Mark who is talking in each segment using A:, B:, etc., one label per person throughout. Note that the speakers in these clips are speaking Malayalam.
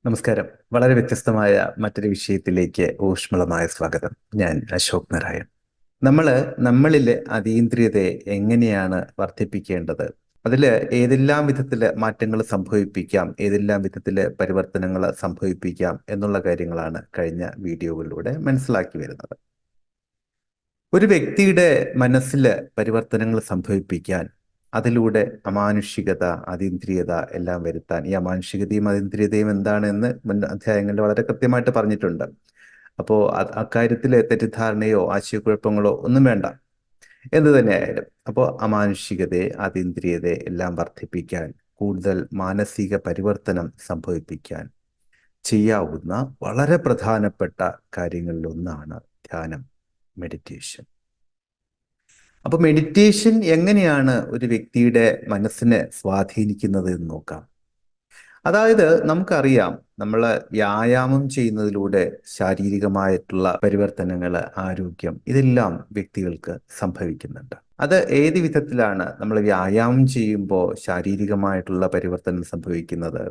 A: നമസ്കാരം. വളരെ വ്യത്യസ്തമായ മറ്റൊരു വിഷയത്തിലേക്ക് ഊഷ്മളമായ സ്വാഗതം. ഞാൻ അശോക് നാരായൺ. നമ്മളിലെ അതീന്ദ്രിയതയെ എങ്ങനെയാണ് വർദ്ധിപ്പിക്കേണ്ടത്? അതില് ഏതെല്ലാം വിധത്തില് മാറ്റങ്ങൾ സംഭവിപ്പിക്കാം, ഏതെല്ലാം വിധത്തില് പരിവർത്തനങ്ങൾ സംഭവിപ്പിക്കാം എന്നുള്ള കാര്യങ്ങളാണ് കഴിഞ്ഞ വീഡിയോകളിലൂടെ മനസ്സിലാക്കി വരുന്നത്. ഒരു വ്യക്തിയുടെ മനസ്സില് പരിവർത്തനങ്ങൾ സംഭവിപ്പിക്കാൻ, അതിലൂടെ അമാനുഷികത, അതീന്ദ്രിയത എല്ലാം വരുത്താൻ, ഈ അമാനുഷികതയും അതീന്ദ്രിയതയും എന്താണെന്ന് മുൻ അധ്യായങ്ങളിൽ വളരെ കൃത്യമായിട്ട് പറഞ്ഞിട്ടുണ്ട്. അപ്പോൾ അക്കാര്യത്തിൽ തെറ്റിദ്ധാരണയോ ആശയക്കുഴപ്പങ്ങളോ ഒന്നും വേണ്ട, എന്ത് തന്നെയായാലും. അപ്പോൾ അമാനുഷികതയെ, അതീന്ദ്രിയതയെ എല്ലാം വർദ്ധിപ്പിക്കാൻ, കൂടുതൽ മാനസിക പരിവർത്തനം സംഭവിപ്പിക്കാൻ ചെയ്യാവുന്ന വളരെ പ്രധാനപ്പെട്ട കാര്യങ്ങളിലൊന്നാണ് ധ്യാനം, മെഡിറ്റേഷൻ. അപ്പൊ മെഡിറ്റേഷൻ എങ്ങനെയാണ് ഒരു വ്യക്തിയുടെ മനസ്സിനെ സ്വാധീനിക്കുന്നത് എന്ന് നോക്കാം. അതായത് നമുക്കറിയാം, നമ്മൾ വ്യായാമം ചെയ്യുന്നതിലൂടെ ശാരീരികമായിട്ടുള്ള പരിവർത്തനങ്ങൾ, ആരോഗ്യം, ഇതെല്ലാം വ്യക്തികൾക്ക് സംഭവിക്കുന്നുണ്ട്. അത് ഏത് വിധത്തിലാണ് നമ്മൾ വ്യായാമം ചെയ്യുമ്പോൾ ശാരീരികമായിട്ടുള്ള പരിവർത്തനം സംഭവിക്കുന്നത്,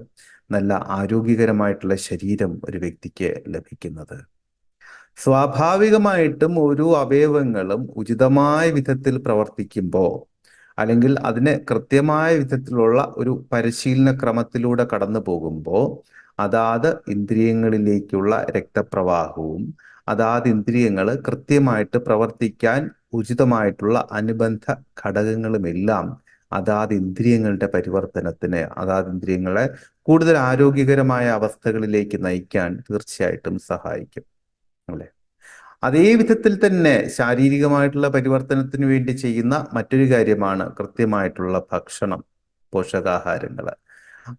A: നല്ല ആരോഗ്യകരമായിട്ടുള്ള ശരീരം ഒരു വ്യക്തിക്ക് ലഭിക്കുന്നത്? സ്വാഭാവികമായിട്ടും ഓരോ അവയവങ്ങളും ഉചിതമായ വിധത്തിൽ പ്രവർത്തിക്കുമ്പോൾ, അല്ലെങ്കിൽ അതിന് കൃത്യമായ വിധത്തിലുള്ള ഒരു പരിശീലന ക്രമത്തിലൂടെ കടന്നു പോകുമ്പോൾ, അതാത് ഇന്ദ്രിയങ്ങളിലേക്കുള്ള രക്തപ്രവാഹവും അതാത് ഇന്ദ്രിയങ്ങൾ കൃത്യമായിട്ട് പ്രവർത്തിക്കാൻ ഉചിതമായിട്ടുള്ള അനുബന്ധ ഘടകങ്ങളുമെല്ലാം അതാത് ഇന്ദ്രിയങ്ങളുടെ പരിവർത്തനത്തിന്, അതാത് ഇന്ദ്രിയങ്ങളെ കൂടുതൽ ആരോഗ്യകരമായ അവസ്ഥകളിലേക്ക് നയിക്കാൻ തീർച്ചയായിട്ടും സഹായിക്കും, അല്ലെ? അതേ വിധത്തിൽ തന്നെ ശാരീരികമായിട്ടുള്ള പരിവർത്തനത്തിന് വേണ്ടി ചെയ്യുന്ന മറ്റൊരു കാര്യമാണ് കൃത്യമായിട്ടുള്ള ഭക്ഷണം, പോഷകാഹാരങ്ങൾ,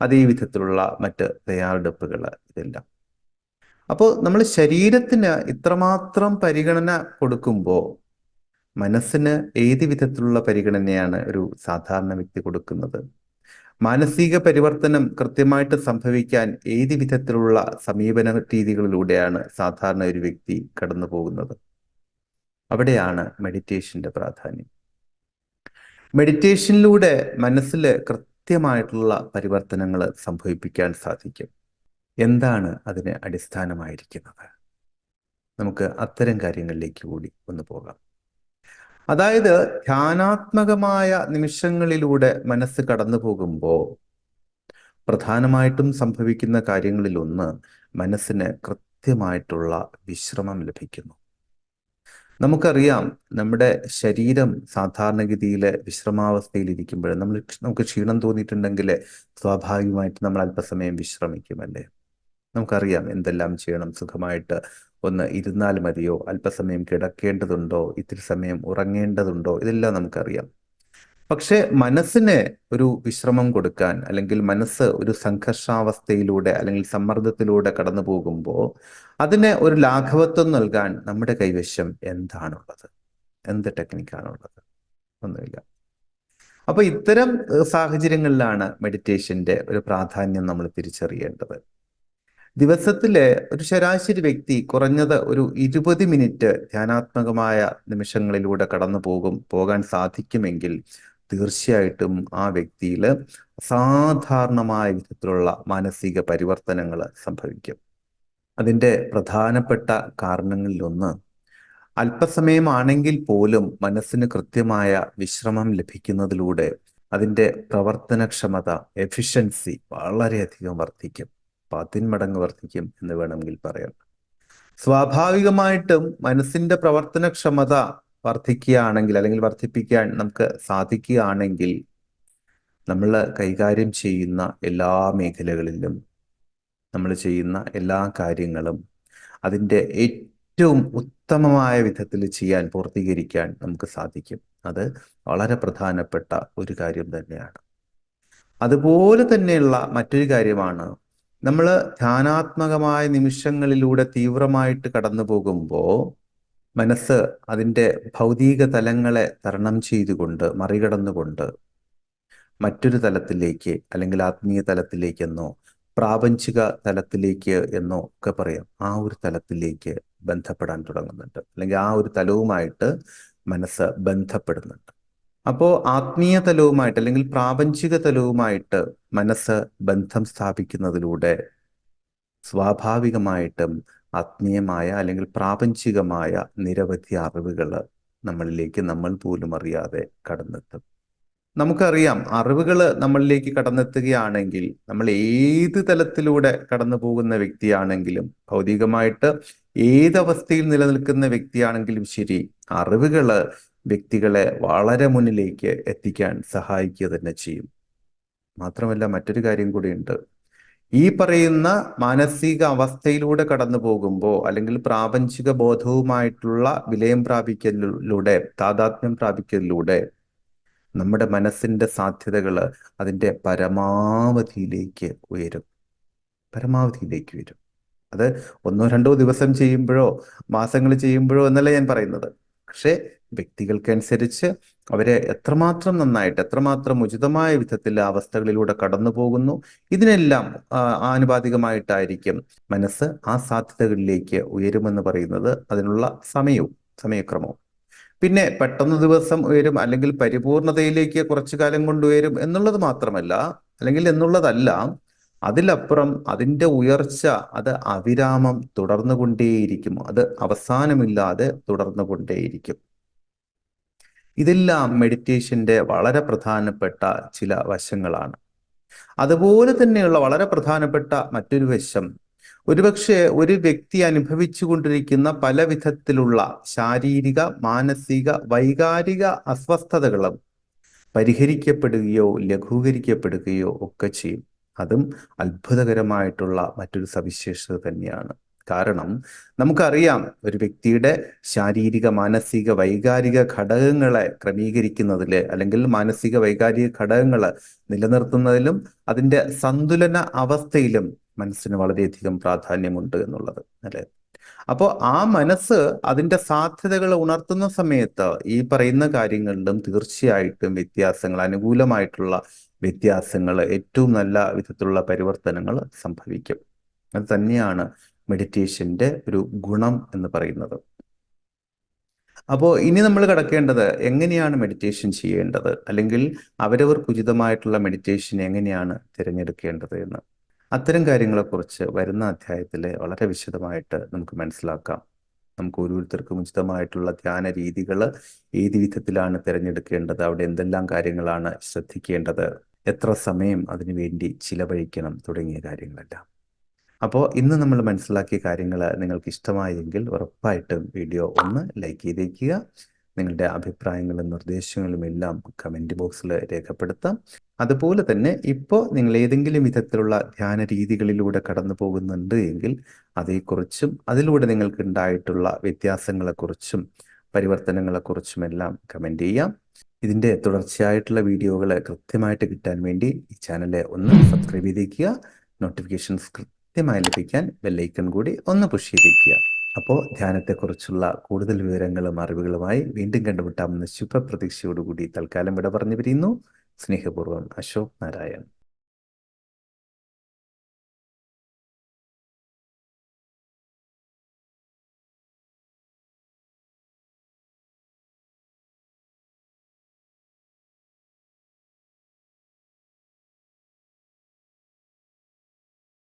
A: അതേ വിധത്തിലുള്ള മറ്റ് തയ്യാറെടുപ്പുകൾ, ഇതെല്ലാം. അപ്പോൾ നമ്മൾ ശരീരത്തിന് ഇത്രമാത്രം പരിഗണന കൊടുക്കുമ്പോൾ മനസ്സിന് ഏത് വിധത്തിലുള്ള പരിഗണനയാണ് ഒരു സാധാരണ വ്യക്തി കൊടുക്കുന്നത്? മാനസിക പരിവർത്തനം കൃത്യമായിട്ട് സംഭവിക്കാൻ ഏത് വിധത്തിലുള്ള സമീപന രീതികളിലൂടെയാണ് സാധാരണ ഒരു വ്യക്തി കടന്നു പോകുന്നത്? അവിടെയാണ് മെഡിറ്റേഷന്റെ പ്രാധാന്യം. മെഡിറ്റേഷനിലൂടെ മനസ്സിൽ കൃത്യമായിട്ടുള്ള പരിവർത്തനങ്ങൾ സംഭവിപ്പിക്കാൻ സാധിക്കും. എന്താണ് അതിന് അടിസ്ഥാനമായിരിക്കുന്നത്? നമുക്ക് അത്തരം കാര്യങ്ങളിലേക്ക് കൂടി ഒന്ന് പോകാം. അതായത് ധ്യാനാത്മകമായ നിമിഷങ്ങളിലൂടെ മനസ്സ് കടന്നു പോകുമ്പോൾ പ്രധാനമായിട്ടും സംഭവിക്കുന്ന കാര്യങ്ങളിലൊന്ന്, മനസ്സിന് കൃത്യമായിട്ടുള്ള വിശ്രമം ലഭിക്കുന്നു. നമുക്കറിയാം, നമ്മുടെ ശരീരം സാധാരണഗതിയിൽ വിശ്രമാവസ്ഥയിൽ ഇരിക്കുമ്പോൾ നമുക്ക് ക്ഷീണം തോന്നിയിട്ടുണ്ടെങ്കിൽ സ്വാഭാവികമായിട്ട് നമ്മൾ അല്പസമയം വിശ്രമിക്കുമല്ലേ? നമുക്കറിയാം എന്തെല്ലാം ചെയ്യണം. സുഖമായിട്ട് ഒന്ന് ഇരുന്നാൽ മതിയോ, അല്പസമയം കിടക്കേണ്ടതുണ്ടോ, ഇത്തിരി സമയം ഉറങ്ങേണ്ടതുണ്ടോ, ഇതെല്ലാം നമുക്കറിയാം. പക്ഷെ മനസ്സിന് ഒരു വിശ്രമം കൊടുക്കാൻ, അല്ലെങ്കിൽ മനസ്സ് ഒരു സംഘർഷാവസ്ഥയിലൂടെ അല്ലെങ്കിൽ സമ്മർദ്ദത്തിലൂടെ കടന്നു പോകുമ്പോൾ അതിന് ഒരു ലാഘവത്വം നൽകാൻ നമ്മുടെ കൈവശം എന്താണുള്ളത്? എന്ത് ടെക്നിക്കാണുള്ളത്? ഒന്നുമില്ല. അപ്പൊ ഇത്തരം സാഹചര്യങ്ങളിലാണ് മെഡിറ്റേഷന്റെ ഒരു പ്രാധാന്യം നമ്മൾ തിരിച്ചറിയേണ്ടത്. ദിവസത്തിലെ ഒരു ശരാശരി വ്യക്തി കുറഞ്ഞത് ഒരു 20 മിനിറ്റ് ധ്യാനാത്മകമായ നിമിഷങ്ങളിലൂടെ കടന്നു പോകാൻ സാധിക്കുമെങ്കിൽ തീർച്ചയായിട്ടും ആ വ്യക്തിയിൽ അസാധാരണമായ വിധത്തിലുള്ള മാനസിക പരിവർത്തനങ്ങൾ സംഭവിക്കും. അതിൻ്റെ പ്രധാനപ്പെട്ട കാരണങ്ങളിലൊന്ന്, അല്പസമയമാണെങ്കിൽ പോലും മനസ്സിന് കൃത്യമായ വിശ്രമം ലഭിക്കുന്നതിലൂടെ അതിൻ്റെ പ്രവർത്തനക്ഷമത, എഫിഷ്യൻസി വളരെയധികം വർദ്ധിക്കും. 10 മടങ്ങ് വർദ്ധിക്കും എന്ന് വേണമെങ്കിൽ പറയാം. സ്വാഭാവികമായിട്ടും മനസ്സിന്റെ പ്രവർത്തനക്ഷമത വർദ്ധിക്കുകയാണെങ്കിൽ, അല്ലെങ്കിൽ വർദ്ധിപ്പിക്കാൻ നമുക്ക് സാധിക്കുകയാണെങ്കിൽ, നമ്മൾ കൈകാര്യം ചെയ്യുന്ന എല്ലാ മേഖലകളിലും, നമ്മൾ ചെയ്യുന്ന എല്ലാ കാര്യങ്ങളും അതിൻ്റെ ഏറ്റവും ഉത്തമമായ വിധത്തിൽ ചെയ്യാൻ, പൂർത്തീകരിക്കാൻ നമുക്ക് സാധിക്കും. അത് വളരെ പ്രധാനപ്പെട്ട ഒരു കാര്യം തന്നെയാണ്. അതുപോലെ തന്നെയുള്ള മറ്റൊരു കാര്യമാണ്, നമ്മൾ ധ്യാനാത്മകമായ നിമിഷങ്ങളിലൂടെ തീവ്രമായിട്ട് കടന്നു പോകുമ്പോൾ മനസ്സ് അതിൻ്റെ ഭൗതിക തലങ്ങളെ തരണം ചെയ്തുകൊണ്ട്, മറികടന്നുകൊണ്ട് മറ്റൊരു തലത്തിലേക്ക്, അല്ലെങ്കിൽ ആത്മീയ തലത്തിലേക്കെന്നോ പ്രാപഞ്ചിക തലത്തിലേക്ക് എന്നോ ഒക്കെ പറയാം, ആ ഒരു തലത്തിലേക്ക് ബന്ധപ്പെടാൻ തുടങ്ങുന്നുണ്ട്, അല്ലെങ്കിൽ ആ ഒരു തലവുമായിട്ട് മനസ്സ് ബന്ധപ്പെടുന്നുണ്ട്. അപ്പോൾ ആത്മീയ തലവുമായിട്ട്, അല്ലെങ്കിൽ പ്രാപഞ്ചിക തലവുമായിട്ട് മനസ്സ് ബന്ധം സ്ഥാപിക്കുന്നതിലൂടെ സ്വാഭാവികമായിട്ടും ആത്മീയമായ അല്ലെങ്കിൽ പ്രാപഞ്ചികമായ നിരവധി അറിവുകൾ നമ്മളിലേക്ക് നമ്മൾ പോലും അറിയാതെ കടന്നെത്തും. നമുക്കറിയാം, അറിവുകൾ നമ്മളിലേക്ക് കടന്നെത്തുകയാണെങ്കിൽ, നമ്മൾ ഏത് തലത്തിലൂടെ കടന്നു പോകുന്ന വ്യക്തിയാണെങ്കിലും, ഭൗതികമായിട്ട് ഏതവസ്ഥയിൽ നിലനിൽക്കുന്ന വ്യക്തിയാണെങ്കിലും ശരി, അറിവുകൾ വ്യക്തികളെ വളരെ മുന്നിലേക്ക് എത്തിക്കാൻ സഹായിക്കുക തന്നെ ചെയ്യും. മാത്രമല്ല, മറ്റൊരു കാര്യം കൂടിയുണ്ട്. ഈ പറയുന്ന മാനസിക അവസ്ഥയിലൂടെ കടന്നു പോകുമ്പോൾ, അല്ലെങ്കിൽ പ്രാപഞ്ചിക ബോധവുമായിട്ടുള്ള വിലയം പ്രാപിക്കലിലൂടെ, താതാത്മ്യം പ്രാപിക്കലിലൂടെ നമ്മുടെ മനസ്സിന്റെ സാധ്യതകൾ അതിന്റെ പരമാവധിയിലേക്ക് ഉയരും. പരമാവധിയിലേക്ക് വരും. അത് ഒന്നോ രണ്ടോ ദിവസം ചെയ്യുമ്പോഴോ മാസങ്ങൾ ചെയ്യുമ്പോഴോ എന്നല്ല ഞാൻ പറയുന്നത്. പക്ഷേ വ്യക്തികൾക്കനുസരിച്ച് അവരെ എത്രമാത്രം നന്നായിട്ട്, എത്രമാത്രം ഉചിതമായ വിധത്തിൽ ആ അവസ്ഥകളിലൂടെ കടന്നു പോകുന്നു, ഇതിനെല്ലാം ആനുപാതികമായിട്ടായിരിക്കും മനസ്സ് ആ സാധ്യതകളിലേക്ക് ഉയരുമെന്ന് പറയുന്നത്, അതിനുള്ള സമയക്രമവും. പിന്നെ പെട്ടെന്ന് ദിവസം ഉയരും, അല്ലെങ്കിൽ പരിപൂർണതയിലേക്ക് കുറച്ചു കാലം കൊണ്ട് ഉയരും എന്നുള്ളത് മാത്രമല്ല, അല്ലെങ്കിൽ എന്നുള്ളതല്ല, അതിലപ്പുറം അതിൻ്റെ ഉയർച്ച അത് അവിരാമം തുടർന്നുകൊണ്ടേയിരിക്കും. അത് അവസാനമില്ലാതെ തുടർന്നുകൊണ്ടേയിരിക്കും. ഇതെല്ലാം മെഡിറ്റേഷന്റെ വളരെ പ്രധാനപ്പെട്ട ചില വശങ്ങളാണ്. അതുപോലെ തന്നെയുള്ള വളരെ പ്രധാനപ്പെട്ട മറ്റൊരു വശം, ഒരുപക്ഷെ ഒരു വ്യക്തി അനുഭവിച്ചു കൊണ്ടിരിക്കുന്ന പല വിധത്തിലുള്ള ശാരീരിക, മാനസിക, വൈകാരിക അസ്വസ്ഥതകളും പരിഹരിക്കപ്പെടുകയോ ലഘൂകരിക്കപ്പെടുകയോ ഒക്കെ ചെയ്യും. അതും അത്ഭുതകരമായിട്ടുള്ള മറ്റൊരു സവിശേഷത തന്നെയാണ്. കാരണം നമുക്കറിയാം, ഒരു വ്യക്തിയുടെ ശാരീരിക, മാനസിക, വൈകാരിക ഘടകങ്ങളെ ക്രമീകരിക്കുന്നതിൽ, അല്ലെങ്കിൽ മാനസിക വൈകാരിക ഘടകങ്ങൾ നിലനിർത്തുന്നതിലും അതിൻ്റെ സന്തുലന അവസ്ഥയിലും മനസ്സിന് വളരെയധികം പ്രാധാന്യമുണ്ട് എന്നുള്ളത് അല്ലെ. അപ്പോൾ ആ മനസ്സ് അതിൻ്റെ സാധ്യതകൾ ഉണർത്തുന്ന സമയത്ത് ഈ പറയുന്ന കാര്യങ്ങളിലും തീർച്ചയായിട്ടും വ്യത്യാസങ്ങൾ, അനുകൂലമായിട്ടുള്ള വ്യത്യാസങ്ങൾ, ഏറ്റവും നല്ല വിധത്തിലുള്ള പരിവർത്തനങ്ങൾ സംഭവിക്കും. അത് തന്നെയാണ് മെഡിറ്റേഷന്റെ ഒരു ഗുണം എന്ന് പറയുന്നത്. അപ്പോൾ ഇനി നമ്മൾ കടക്കേണ്ടത്, എങ്ങനെയാണ് മെഡിറ്റേഷൻ ചെയ്യേണ്ടത്, അല്ലെങ്കിൽ അവരവർക്ക് ഉചിതമായിട്ടുള്ള മെഡിറ്റേഷൻ എങ്ങനെയാണ് തിരഞ്ഞെടുക്കേണ്ടത് എന്ന്. അത്തരം കാര്യങ്ങളെക്കുറിച്ച് വരുന്ന അധ്യായത്തിൽ വളരെ വിശദമായിട്ട് നമുക്ക് മനസ്സിലാക്കാം. നമുക്ക് ഓരോരുത്തർക്കും ഉചിതമായിട്ടുള്ള ധ്യാന രീതികൾ ഏത് വിധത്തിലാണ് തിരഞ്ഞെടുക്കേണ്ടത്, അവിടെ എന്തെല്ലാം കാര്യങ്ങളാണ് ശ്രദ്ധിക്കേണ്ടത്, എത്ര സമയം അതിനു വേണ്ടി ചിലവഴിക്കണം തുടങ്ങിയ കാര്യങ്ങളെല്ലാം. അപ്പോൾ ഇന്ന് നമ്മൾ മനസ്സിലാക്കിയ കാര്യങ്ങൾ നിങ്ങൾക്ക് ഇഷ്ടമായെങ്കിൽ ഉറപ്പായിട്ടും വീഡിയോ ഒന്ന് ലൈക്ക് ചെയ്തേക്കുക. നിങ്ങളുടെ അഭിപ്രായങ്ങളും നിർദ്ദേശങ്ങളും എല്ലാം കമൻറ്റ് ബോക്സിൽ രേഖപ്പെടുത്താം. അതുപോലെ തന്നെ ഇപ്പോൾ നിങ്ങൾ ഏതെങ്കിലും വിധത്തിലുള്ള ധ്യാന രീതികളിലൂടെ കടന്നു പോകുന്നുണ്ട് എങ്കിൽ അതേക്കുറിച്ചും അതിലൂടെ നിങ്ങൾക്ക് ഉണ്ടായിട്ടുള്ള വ്യത്യാസങ്ങളെക്കുറിച്ചും പരിവർത്തനങ്ങളെക്കുറിച്ചുമെല്ലാം കമൻറ്റ് ചെയ്യാം. ഇതിൻ്റെ തുടർച്ചയായിട്ടുള്ള വീഡിയോകൾ കൃത്യമായിട്ട് കിട്ടാൻ വേണ്ടി ഈ ചാനൽ ഒന്ന് സബ്സ്ക്രൈബ് ചെയ്തേക്കുക. നോട്ടിഫിക്കേഷൻസ് കൃത്യമായി ലഭിക്കാൻ ബെല്ലൈക്കൺ കൂടി ഒന്ന് പുഷ് ചെയ്തേക്കുക. അപ്പോൾ ധ്യാനത്തെക്കുറിച്ചുള്ള കൂടുതൽ വിവരങ്ങളും അറിവുകളുമായി വീണ്ടും കണ്ടുമുട്ടാമെന്ന ശുഭപ്രതീക്ഷയോടുകൂടി തൽക്കാലം വിട പറഞ്ഞു പിരിയുന്നു. സ്നേഹപൂർവ്വം, അശോക് നാരായൺ.